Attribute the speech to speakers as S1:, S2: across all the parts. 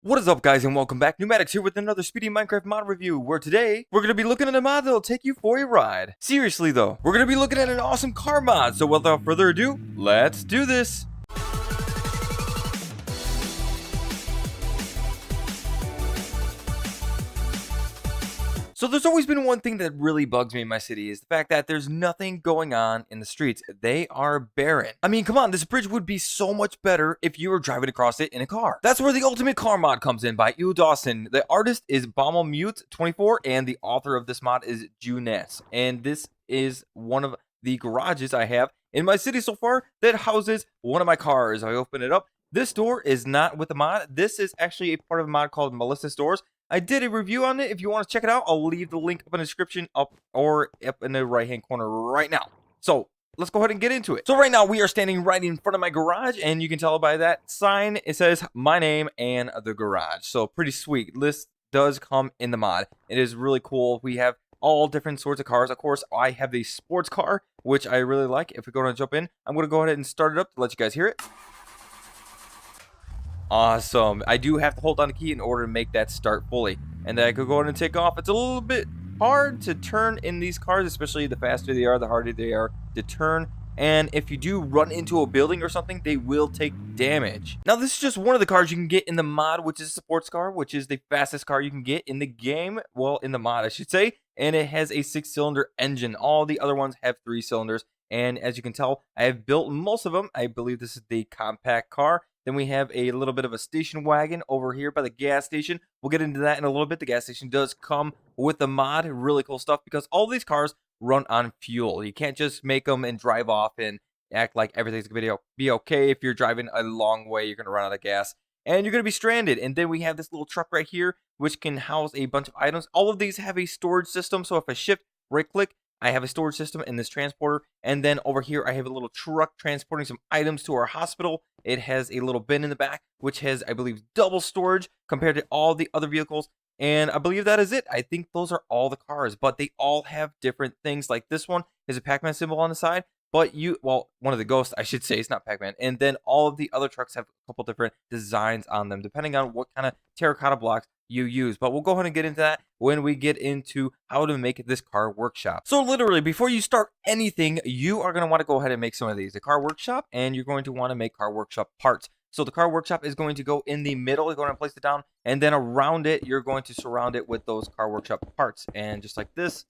S1: What is up, guys, and welcome back. Neumatix here with another speedy Minecraft mod review, where today we're going to be looking at a mod that'll take you for a ride. Seriously though, we're going to be looking at an awesome car mod, so without further ado, let's do this. So there's always been one thing that really bugs me in my city is the fact that there's nothing going on in the streets. They are barren. I mean, come on, this bridge would be so much better if you were driving across it in a car. That's where the ultimate car mod comes in by Ew Dawson. The artist is Bommelmute24 and the author of this mod is Juness. And this is one of the garages I have in my city so far that houses one of my cars. I open it up. This door is not with the mod. This is actually a part of a mod called Melissa's Doors. I did a review on it. If you want to check it out, I'll leave the link up in the description up in the right hand corner right now. So let's go ahead and get into it. So right now we are standing right in front of my garage, and you can tell by that sign, it says my name and the garage. So pretty sweet. This does come in the mod. It is really cool. We have all different sorts of cars. Of course, I have the sports car, which I really like. If we're going to jump in, I'm going to go ahead and start it up to let you guys hear it. Awesome. I do have to hold on the key in order to make that start fully. And then I could go ahead and take off. It's a little bit hard to turn in these cars, especially the faster they are, the harder they are to turn. And if you do run into a building or something, they will take damage. Now, this is just one of the cars you can get in the mod, which is a sports car, which is the fastest car you can get in the game. Well, in the mod, I should say. And it has a 6-cylinder engine. All the other ones have 3 cylinders. And as you can tell, I have built most of them. I believe this is the compact car. Then we have a little bit of a station wagon over here by the gas station. We'll get into that in a little bit. The gas station does come with the mod. Really cool stuff because all these cars run on fuel. You can't just make them and drive off and act like everything's going to be okay. If you're driving a long way, you're going to run out of gas and you're going to be stranded. And then we have this little truck right here, which can house a bunch of items. All of these have a storage system. So if I shift, right click, I have a storage system in this transporter, and then over here I have a little truck transporting some items to our hospital. It has a little bin in the back, which has, I believe, double storage compared to all the other vehicles, and I believe that is it. I think those are all the cars, but they all have different things. Like this one is a Pac-Man symbol on the side, but one of the ghosts, I should say, it's not Pac-Man, and then all of the other trucks have a couple different designs on them, depending on what kind of terracotta blocks you use. But we'll go ahead and get into that when we get into how to make this car workshop. So literally, before you start anything, you are going to want to go ahead and make some of these. The car workshop, and you're going to want to make car workshop parts. So the car workshop is going to go in the middle. You're going to place it down, and then around it, you're going to surround it with those car workshop parts. And just like this,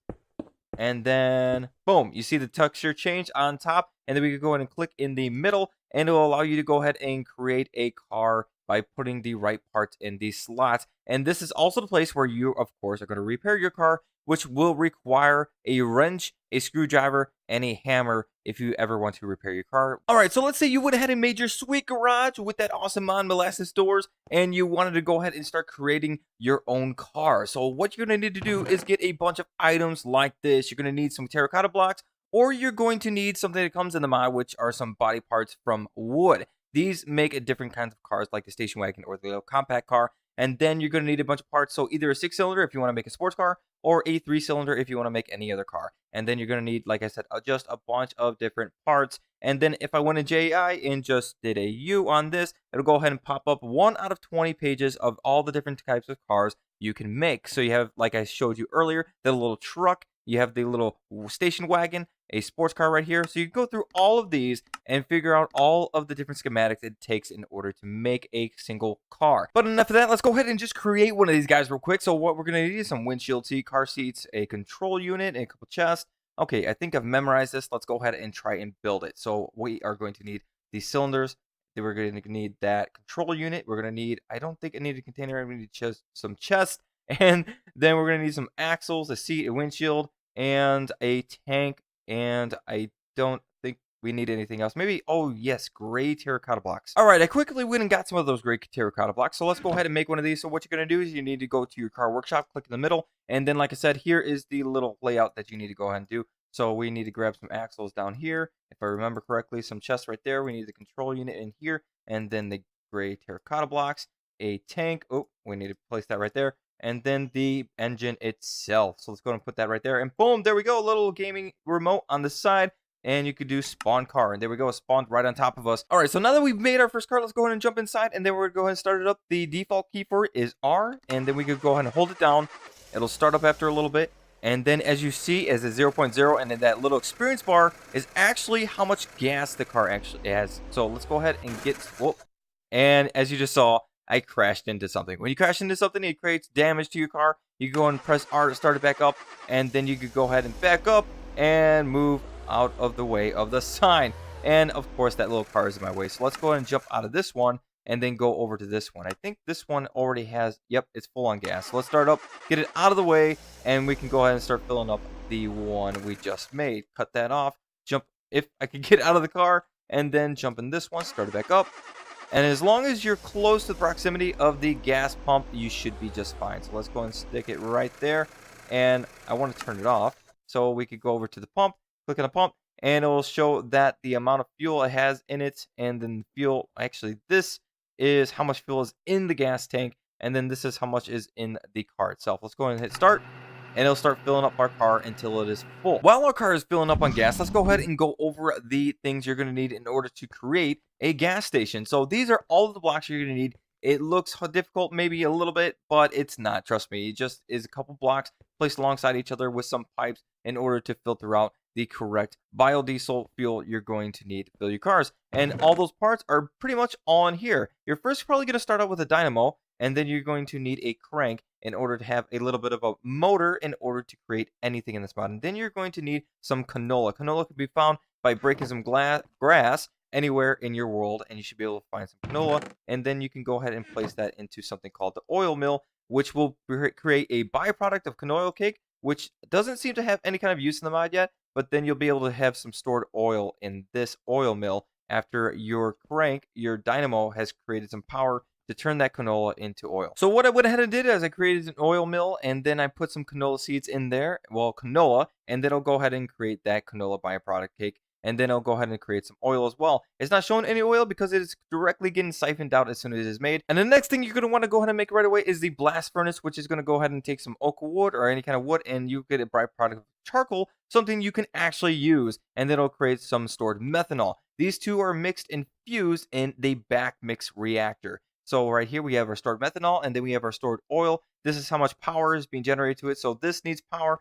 S1: and then boom, you see the texture change on top, and then we can go ahead and click in the middle, and it will allow you to go ahead and create a car by putting the right parts in these slots. And this is also the place where you, of course, are going to repair your car, which will require a wrench, a screwdriver, and a hammer if you ever want to repair your car. All right, so let's say you would have had a major sweet garage with that awesome mod Molasses Doors, and you wanted to go ahead and start creating your own car. So what you're going to need to do is get a bunch of items like this. You're going to need some terracotta blocks, or you're going to need something that comes in the mod, which are some body parts from wood. These make different kinds of cars, like the station wagon or the little compact car. And then you're going to need a bunch of parts. So either a 6-cylinder if you want to make a sports car, or a 3-cylinder if you want to make any other car. And then you're going to need, like I said, just a bunch of different parts. And then if I went to JI and just did a U on this, it'll go ahead and pop up 1 out of 20 pages of all the different types of cars you can make. So you have, like I showed you earlier, the little truck. You have the little station wagon, a sports car right here. So you can go through all of these and figure out all of the different schematics it takes in order to make a single car. But enough of that. Let's go ahead and just create one of these guys real quick. So what we're going to need is some windshield seat, car seats, a control unit, and a couple chests. Okay, I think I've memorized this. Let's go ahead and try and build it. So we are going to need these cylinders. Then we're going to need that control unit. We're going to need, I don't think I need a container. We need some chests. And then we're going to need some axles, a seat, a windshield, and a tank. And I don't think we need anything else. Maybe, oh yes, gray terracotta blocks. All right, I quickly went and got some of those gray terracotta blocks. So let's go ahead and make one of these. So what you're going to do is you need to go to your car workshop, click in the middle. And then, like I said, here is the little layout that you need to go ahead and do. So we need to grab some axles down here. If I remember correctly, some chests right there. We need the control unit in here. And then the gray terracotta blocks, a tank. Oh, we need to place that right there. And then the engine itself. So let's go ahead and put that right there. And boom, there we go. A little gaming remote on the side. and you could do spawn car, and there we go, it spawned right on top of us. All right, so now that we've made our first car, let's go ahead and jump inside, and then we're gonna go ahead and start it up. The default key for it is R, and then we could go ahead and hold it down. It'll start up after a little bit, and then as you see, as a 0.0, and then that little experience bar is actually how much gas the car actually has. So let's go ahead and get, whoop, and as you just saw, I crashed into something. When you crash into something, it creates damage to your car. You go and press R to start it back up, and then you could go ahead and back up and move out of the way of the sign. And of course, that little car is in my way. So let's go ahead and jump out of this one and then go over to this one. I think this one already has, yep, it's full on gas. So let's start up, get it out of the way, and we can go ahead and start filling up the one we just made. Cut that off, jump, if I could get out of the car, and then jump in this one, start it back up. And as long as you're close to the proximity of the gas pump, you should be just fine. So let's go and stick it right there. And I want to turn it off. So we could go over to the pump, click on the pump, and it will show that the amount of fuel it has in it. And then fuel, actually, this is how much fuel is in the gas tank. And then this is how much is in the car itself. Let's go ahead and hit start. And it'll start filling up our car until it is full. While our car is filling up on gas, let's go ahead and go over the things you're going to need in order to create a gas station. So these are all of the blocks you're going to need. It looks difficult, maybe a little bit, but it's not. Trust me, it just is a couple blocks placed alongside each other with some pipes in order to filter out the correct biodiesel fuel you're going to need to fill your cars. And all those parts are pretty much all in here. You're first probably going to start out with a dynamo, and then you're going to need a crank in order to have a little bit of a motor in order to create anything in this mod. And then you're going to need some canola. Canola can be found by breaking some grass anywhere in your world, and you should be able to find some canola. And then you can go ahead and place that into something called the oil mill, which will create a byproduct of canola cake, which doesn't seem to have any kind of use in the mod yet, but then you'll be able to have some stored oil in this oil mill after your crank, your dynamo, has created some power to turn that canola into oil. So what I went ahead and did is I created an oil mill, and then I put some canola seeds in there, well, canola, and then I'll go ahead and create that canola byproduct cake, and then I'll go ahead and create some oil as well. It's not showing any oil because it is directly getting siphoned out as soon as it is made. And the next thing you're going to want to go ahead and make right away is the blast furnace, which is going to go ahead and take some oak wood or any kind of wood, and you get a byproduct of charcoal, something you can actually use, and then it'll create some stored methanol. These two are mixed and fused in the back mix reactor. So right here we have our stored methanol, and then we have our stored oil. This is how much power is being generated to it. So this needs power,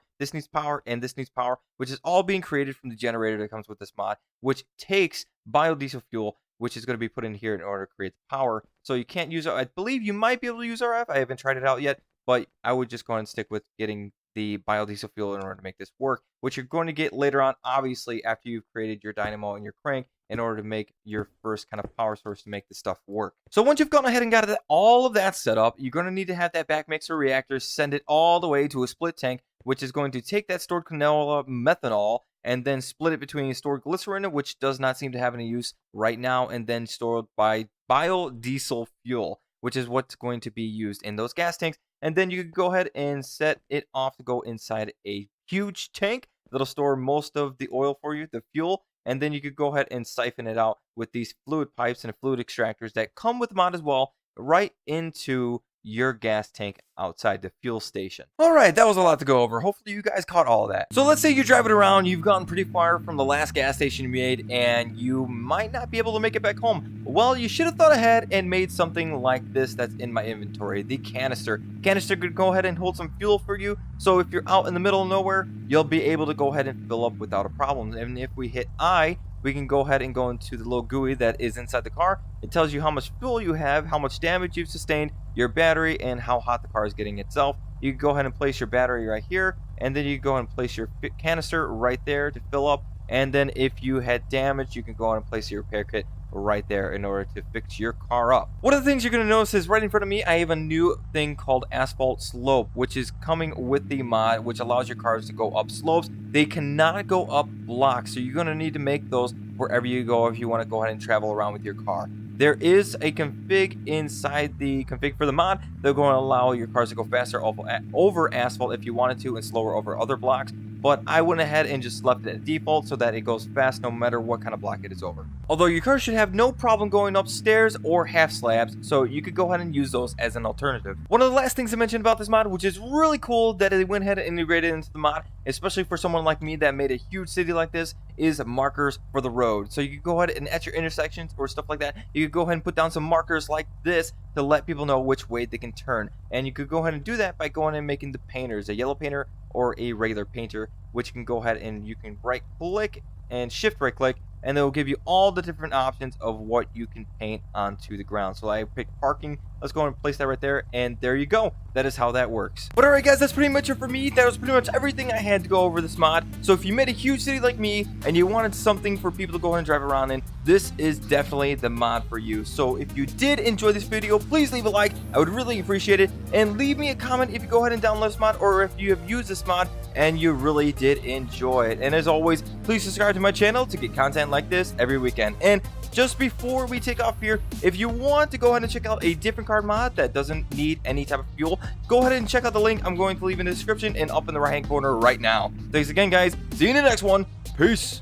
S1: and this needs power, which is all being created from the generator that comes with this mod, which takes biodiesel fuel, which is going to be put in here in order to create the power. So you can't use, I believe you might be able to use RF. I haven't tried it out yet, but I would just go ahead and stick with getting the biodiesel fuel in order to make this work, which you're going to get later on, obviously, after you've created your dynamo and your crank, in order to make your first kind of power source to make this stuff work. So once you've gone ahead and got all of that set up, you're going to need to have that back mixer reactor send it all the way to a split tank, which is going to take that stored canola methanol and then split it between stored glycerin, which does not seem to have any use right now, and then stored by biodiesel fuel, which is what's going to be used in those gas tanks. And then you can go ahead and set it off to go inside a huge tank that'll store most of the oil for you, the fuel. And then you could go ahead and siphon it out with these fluid pipes and fluid extractors that come with the mod as well, right into your gas tank outside the fuel station. All right, that was a lot to go over. Hopefully you guys caught all of that. So let's say you're driving around, you've gotten pretty far from the last gas station you made, and you might not be able to make it back home. Well, you should have thought ahead and made something like this that's in my inventory, the canister. Canister could go ahead and hold some fuel for you, so if you're out in the middle of nowhere, you'll be able to go ahead and fill up without a problem. And if we hit I, we can go ahead and go into the little GUI that is inside the car. It tells you how much fuel you have, how much damage you've sustained, your battery, and how hot the car is getting itself. You can go ahead and place your battery right here, and then you can go ahead and place your canister right there to fill up. And then if you had damage, you can go ahead and place your repair kit right there in order to fix your car up. One of the things you're going to notice is right in front of me, I have a new thing called asphalt slope, which is coming with the mod, which allows your cars to go up slopes. They cannot go up blocks, so you're going to need to make those wherever you go if you want to go ahead and travel around with your car. There is a config inside the config for the mod that's going to allow your cars to go faster over asphalt if you wanted to, and slower over other blocks. but I went ahead and just left it at default so that it goes fast no matter what kind of block it is over. Although your car should have no problem going up stairs or half slabs, so you could go ahead and use those as an alternative. One of the last things I mentioned about this mod, which is really cool that they went ahead and integrated into the mod, especially for someone like me that made a huge city like this, is markers for the road. So you can go ahead and at your intersections or stuff like that, you could go ahead and put down some markers like this to let people know which way they can turn. And you could go ahead and do that by going and making the painters, a yellow painter or a regular painter, which you can go ahead and you can right click and shift right click, and it will give you all the different options of what you can paint onto the ground. So I picked parking. Let's go and place that right there, and there you go. That is how that works. But alright guys, that's pretty much it for me. That was pretty much everything I had to go over this mod. So if you made a huge city like me and you wanted something for people to go ahead and drive around in, this is definitely the mod for you. So if you did enjoy this video, please leave a like. I would really appreciate it. And leave me a comment if you go ahead and download this mod, or if you have used this mod and you really did enjoy it. And as always, please subscribe to my channel to get content like this every weekend. And just before we take off here, if you want to go ahead and check out a different card mod that doesn't need any type of fuel, go ahead and check out the link I'm going to leave in the description and up in the right hand corner right now. Thanks again guys, see you in the next one. Peace.